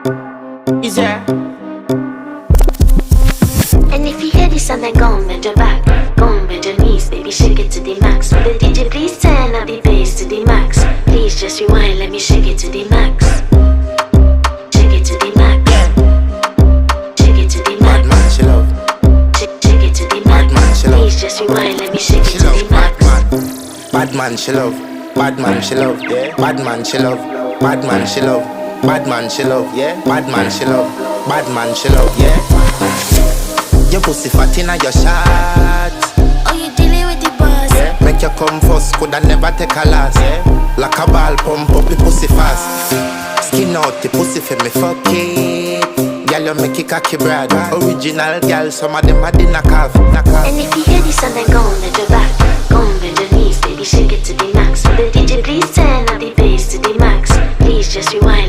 Is there? And if you hear this and then go and bend your back, go and bend your knees, baby, shake it to the max. Will the DJ please turn up the bass to the max? Please just rewind, let me shake it to the max. Shake it to the max. Shake it to the max. Bad man, she love. Shake it to the max. Bad man, she love. Please just rewind, let me shake it She to love. the max. Bad man, she love. Bad man, she love. Yeah. Bad man, she love. Bad man, she love. Bad man, she love. Yeah. Bad man, she love. Bad man, she love. Yeah. Your pussy fat inna your shot. Oh, you dealing with the boss? Yeah. Make you come first, coulda never take a last. Yeah. Like a ball pump up the pussy fast. Skin out the pussy for me fuck it. Girl, you make it cocky brad. Original girl, some of them a the knock off. And if you hear this and then go and bend your back, go and bend your knees, baby, shake it to the max. Will the DJ please turn up the bass to the max? Please just rewind.